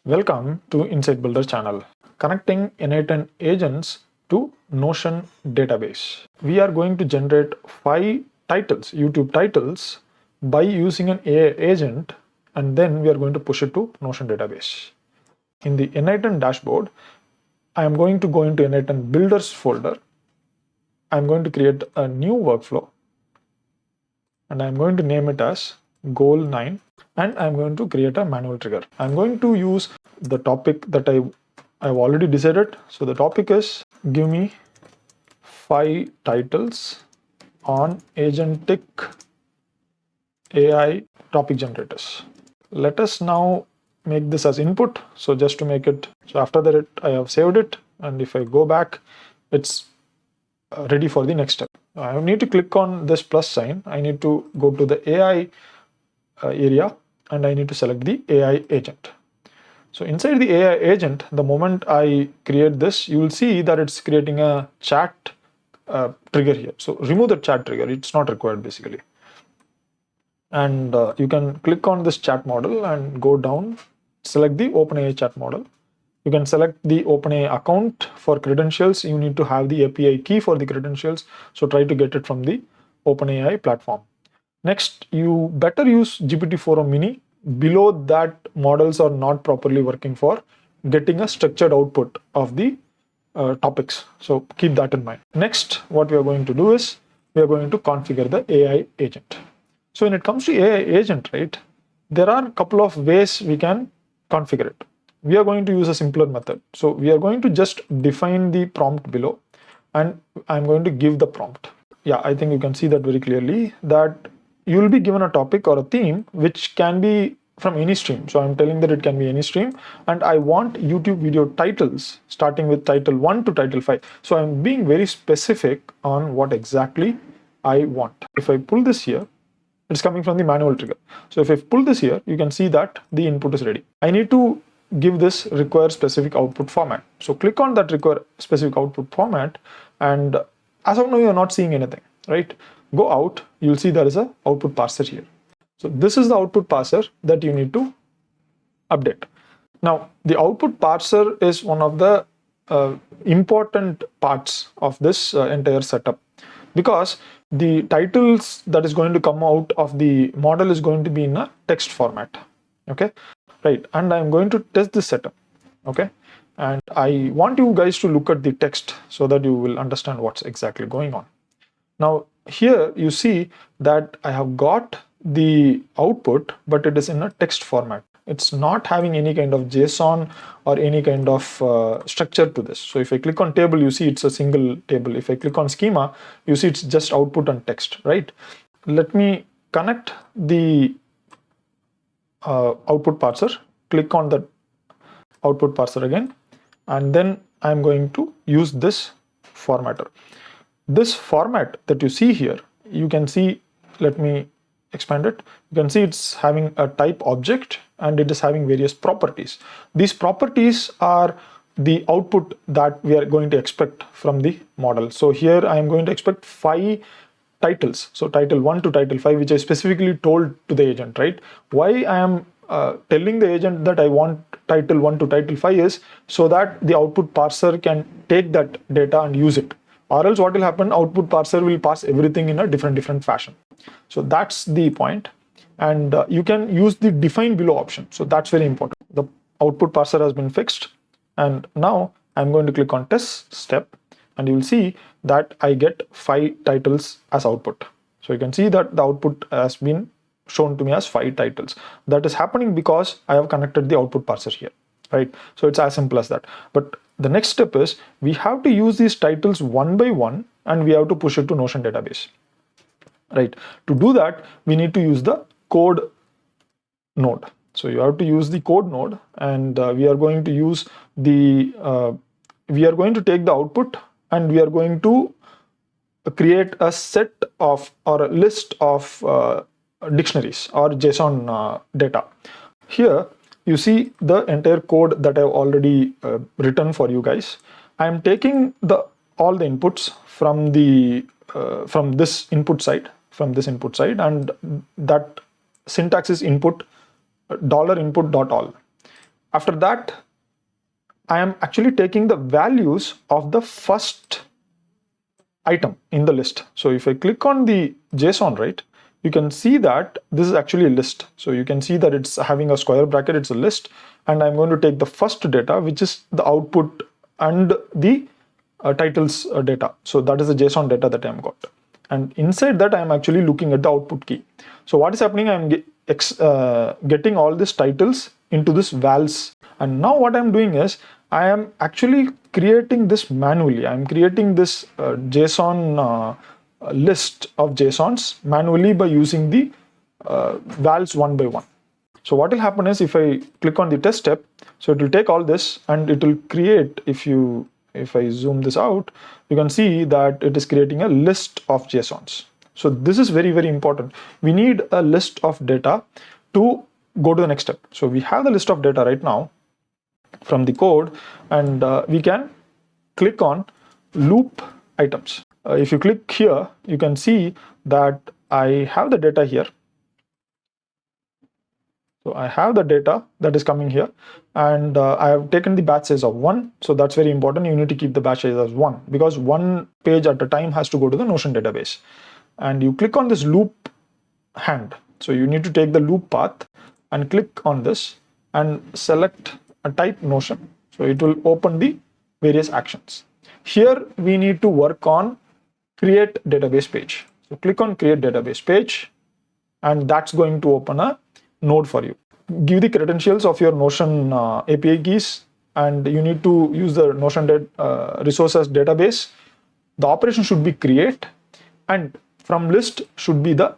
Welcome to Insight Builder channel, connecting n8n agents to Notion database. We are going to generate 5 titles, YouTube titles, by using an AI agent, and then we are going to push it to Notion database. In the n8n dashboard, I am going to go into n8n builders folder. I am going to create a new workflow, and I am going to name it as goal 9, and I'm going to create a manual trigger. I'm going to use the topic that I've already decided. So the topic is give me 5 titles on agentic AI topic generators. Let us now make this as input. So just to make it, so after that I have saved it, and if I go back, it's ready for the next step. I need to click on this plus sign. I need to go to the AI area, and I need to select the AI agent. So inside the AI agent, the moment I create this, you will see that it's creating a chat trigger here. So remove the chat trigger, it's not required basically. And you can click on this chat model and go down, select the OpenAI chat model. You can select the OpenAI account for credentials. You need to have the API key for the credentials. So try to get it from the OpenAI platform. Next, you better use GPT-4o Mini. Below that, models are not properly working for getting a structured output of the topics. So keep that in mind. Next, what we are going to do is we are going to configure the AI agent. So when it comes to AI agent, right, there are a couple of ways we can configure it. We are going to use a simpler method. So we are going to just define the prompt below, and I'm going to give the prompt. Yeah, I think you can see that very clearly, that you will be given a topic or a theme which can be from any stream. So I'm telling that it can be any stream, and I want YouTube video titles starting with title 1 to title 5. So I'm being very specific on what exactly I want. If I pull this here, it's coming from the manual trigger. So if I pull this here, you can see that the input is ready. I need to give this require specific output format. So click on that require specific output format, and as of now you're not seeing anything, right? Go out, you'll see there is a output parser here. So this is the output parser that you need to update. Now the output parser is one of the important parts of this entire setup, because the titles that is going to come out of the model is going to be in a text format. Okay, right, and I'm going to test this setup. Okay, and I want you guys to look at the text so that you will understand what's exactly going on. Now here you see that I have got the output, but it is in a text format. It's not having any kind of JSON or any kind of structure to this. So if I click on table, you see it's a single table. If I click on schema, you see it's just output and text, right? Let me connect the output parser, click on the output parser again, and then I'm going to use this formatter. This format that you see here, you can see, let me expand it. You can see it's having a type object, and it is having various properties. These properties are the output that we are going to expect from the model. So here I am going to expect 5 titles. So title 1 to title 5, which I specifically told to the agent, right? Why I am telling the agent that I want title 1 to title 5 is so that the output parser can take that data and use it. Or else what will happen, output parser will pass everything in a different fashion. So that's the point. And you can use the define below option. So that's very important. The output parser has been fixed. And now I'm going to click on test step, and you will see that I get 5 titles as output. So you can see that the output has been shown to me as 5 titles. That is happening because I have connected the output parser here, right? So it's as simple as that. But the next step is we have to use these titles one by one, and we have to push it to Notion database, right? To do that, we need to use the code node. So you have to use the code node, and we are going to use the we are going to take the output, and we are going to create a set of or a list of dictionaries or JSON data. Here you see the entire code that I've already written for you guys. I'm taking all the inputs from the from this input side, and that syntax is input $input.all. After that, I am actually taking the values of the first item in the list. So if I click on the JSON, right, you can see that this is actually a list. So you can see that it's having a square bracket, it's a list, and I'm going to take the first data, which is the output and the titles data. So that is the JSON data that I'm got. And inside that, I'm actually looking at the output key. So what is happening, I'm getting all these titles into this vals. And now what I'm doing is, I am actually creating this manually. I'm creating this JSON list of JSONs manually by using the vals one by one. So what will happen is, if I click on the test step, so it will take all this and it will create, if I zoom this out, you can see that it is creating a list of JSONs. So this is very, very important. We need a list of data to go to the next step. So we have the list of data right now from the code, and we can click on loop items. If you click here, you can see that I have the data here. So I have the data that is coming here, and I have taken the batch size of 1. So that's very important. You need to keep the batch size as 1, because one page at a time has to go to the Notion database. And you click on this loop hand. So you need to take the loop path and click on this and select a type Notion. So it will open the various actions. Here we need to work on create database page. So click on create database page, and that's going to open a node for you. Give the credentials of your Notion API keys, and you need to use the Notion resources database. The operation should be create, and from list should be the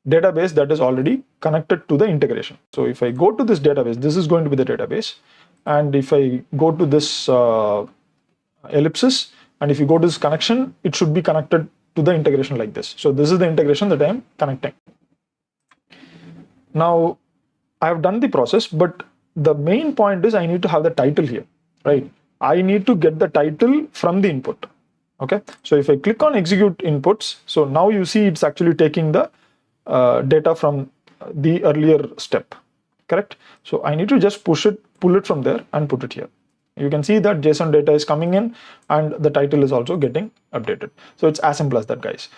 database that is already connected to the integration. So if I go to this database, this is going to be the database. And if I go to this ellipsis, and if you go to this connection, it should be connected to the integration like this. So this is the integration that I am connecting. Now I have done the process, but the main point is I need to have the title here, right? I need to get the title from the input. Okay, so if I click on execute inputs, so now you see it's actually taking the data from the earlier step, correct? So I need to just pull it from there and put it here. You can see that JSON data is coming in and the title is also getting updated. So it's as simple as that, guys.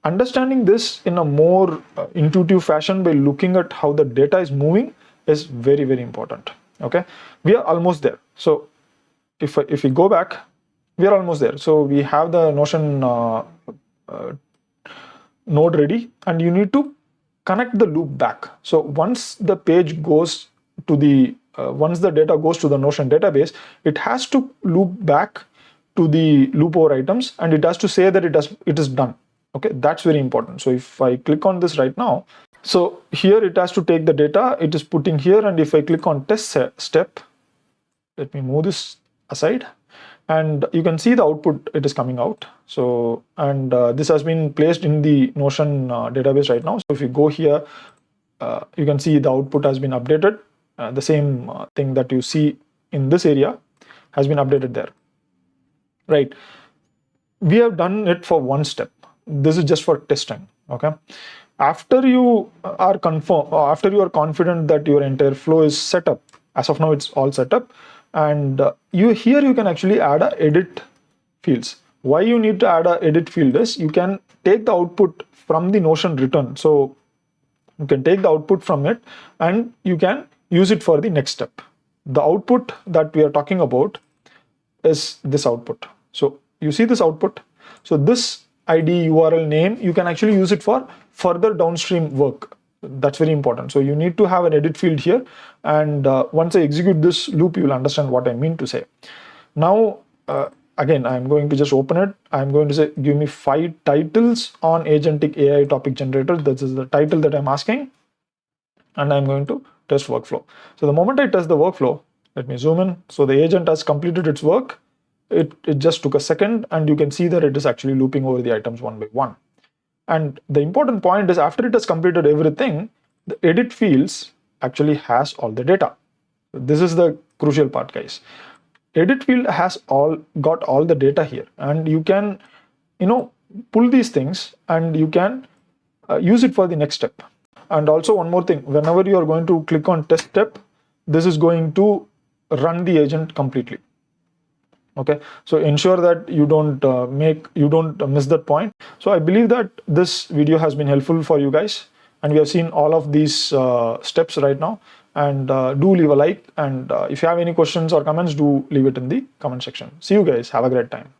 Understanding this in a more intuitive fashion by looking at how the data is moving is very, very important. Okay, we are almost there. So if we go back, we are almost there. So we have the Notion node ready, and you need to connect the loop back. So once the page goes to the once the data goes to the Notion database, it has to loop back to the loop over items, and it has to say that it is done. Okay, that's very important. So if I click on this right now, so here it has to take the data, it is putting here, and if I click on test step, let me move this aside, and you can see the output, it is coming out. So, and this has been placed in the Notion database right now. So if you go here, you can see the output has been updated. The same thing that you see in this area has been updated there, right? We have done it for one step. This is just for testing. Okay, after you are confident that your entire flow is set up, as of now it's all set up, and you can actually add a edit fields. Why you need to add a edit field is you can take the output from the Notion return. So you can take the output from it and you can use it for the next step. The output that we are talking about is this output. So you see this output. So this ID, URL, name, you can actually use it for further downstream work. That's very important. So you need to have an edit field here. And once I execute this loop, you will understand what I mean to say. Now, again, I'm going to just open it. I'm going to say, give me 5 titles on agentic AI topic generator. This is the title that I'm asking. And I'm going to test workflow. So the moment I test the workflow, let me zoom in. So the agent has completed its work. It just took a second, and you can see that it is actually looping over the items one by one. And the important point is, after it has completed everything, the edit fields actually has all the data. This is the crucial part, guys. Edit field has got all the data here, and you can, pull these things and you can use it for the next step. And also one more thing, whenever you are going to click on test step, this is going to run the agent completely. Okay, so ensure that you don't miss that point. So I believe that this video has been helpful for you guys, and we have seen all of these steps right now. And do leave a like, and if you have any questions or comments, do leave it in the comment section. See you guys, have a great time.